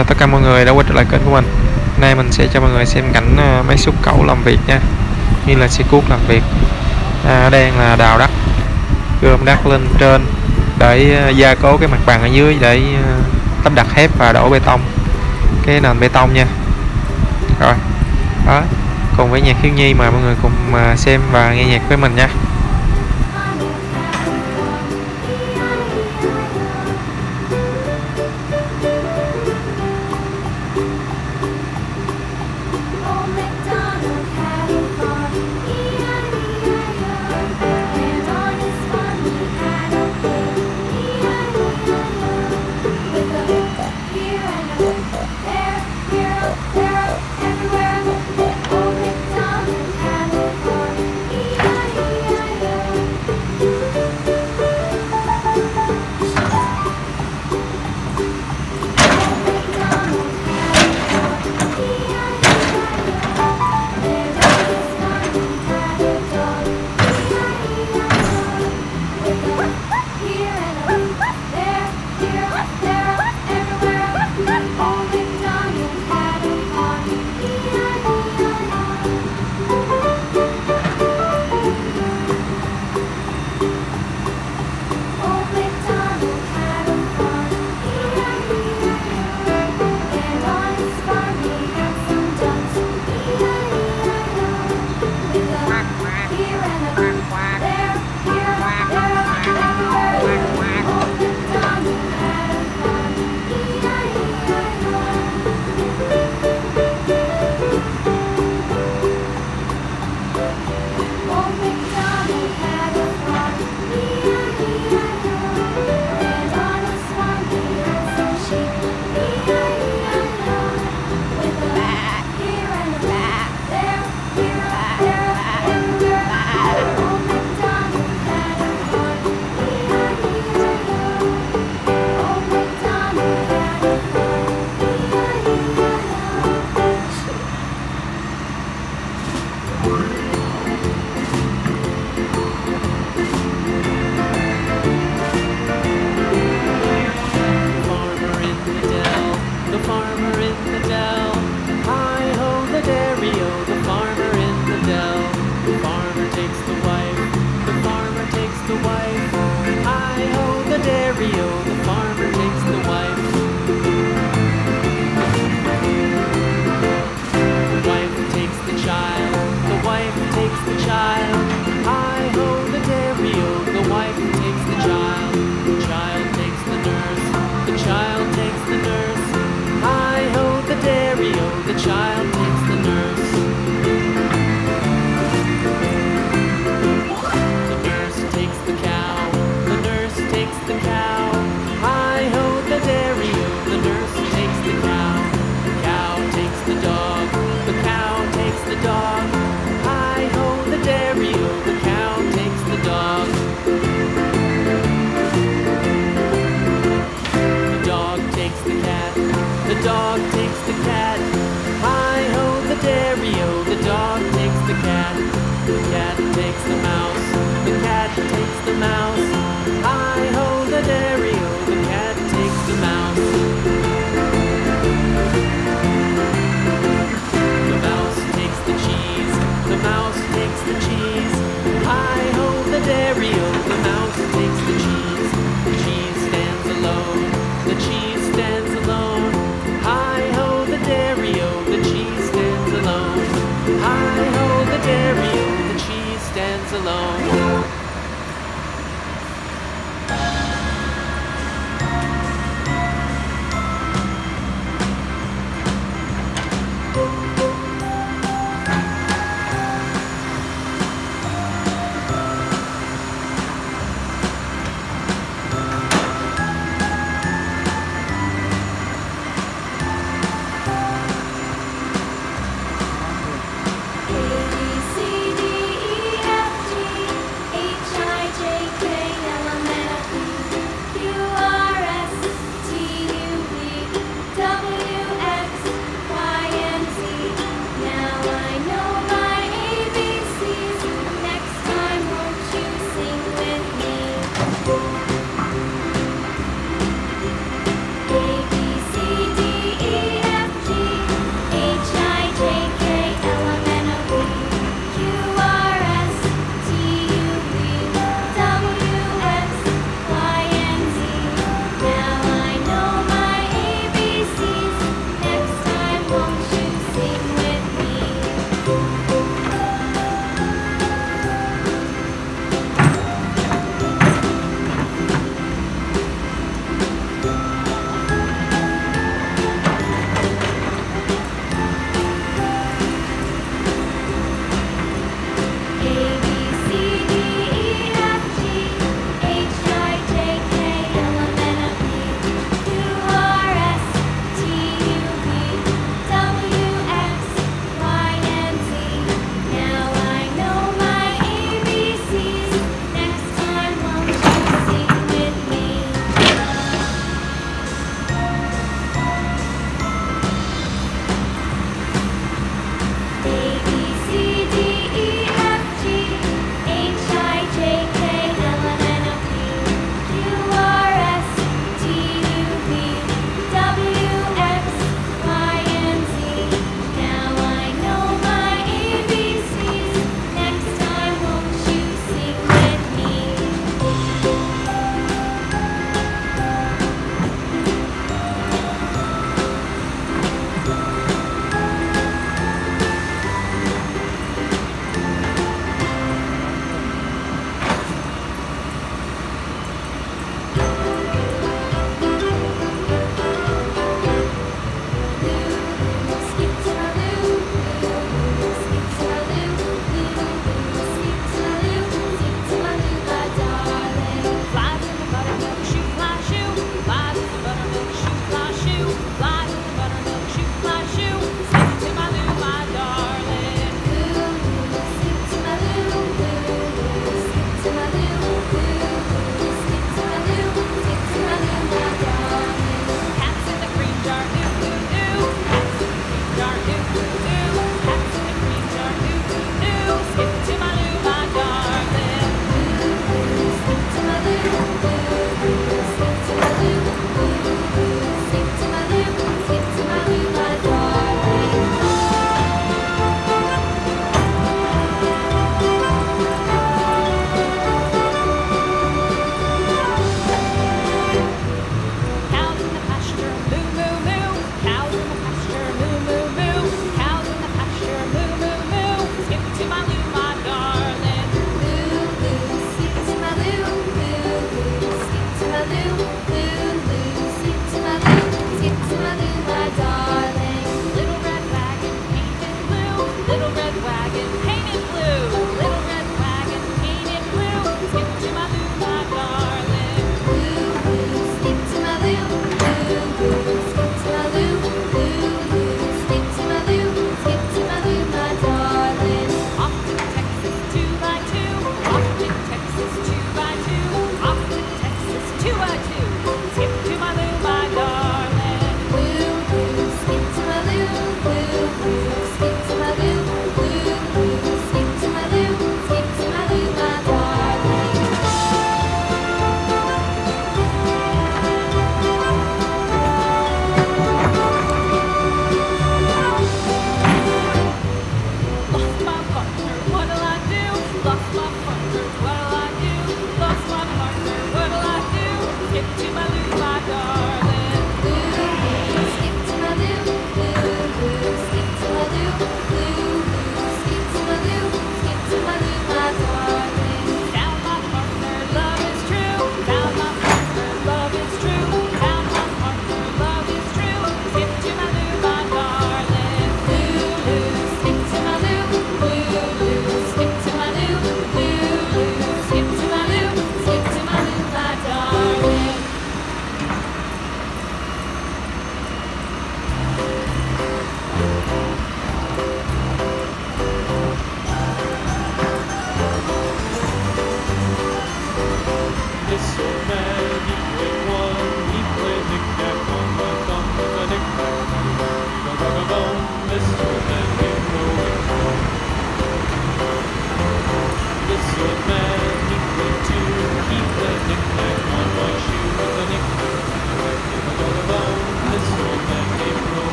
chào tất cả mọi người đã quay trở lại kênh của mình. Hôm nay mình sẽ cho mọi người xem cảnh máy xúc cẩu làm việc nha, như là xe cuốc làm việc. Đang là đào đất, gom đất lên trên để gia cố cái mặt bằng ở dưới để lắp đặt thép và đổ bê tông, cái nền bê tông nha. Rồi đó, cùng với nhạc thiếu nhi mà mọi người cùng xem và nghe nhạc với mình nha.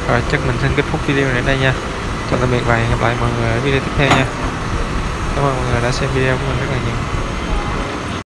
Rồi chắc mình xin kết thúc video này đến đây nha. Chào tạm biệt và hẹn gặp lại mọi người ở video tiếp theo nha. Cảm ơn mọi người đã xem video của mình rất là nhiều.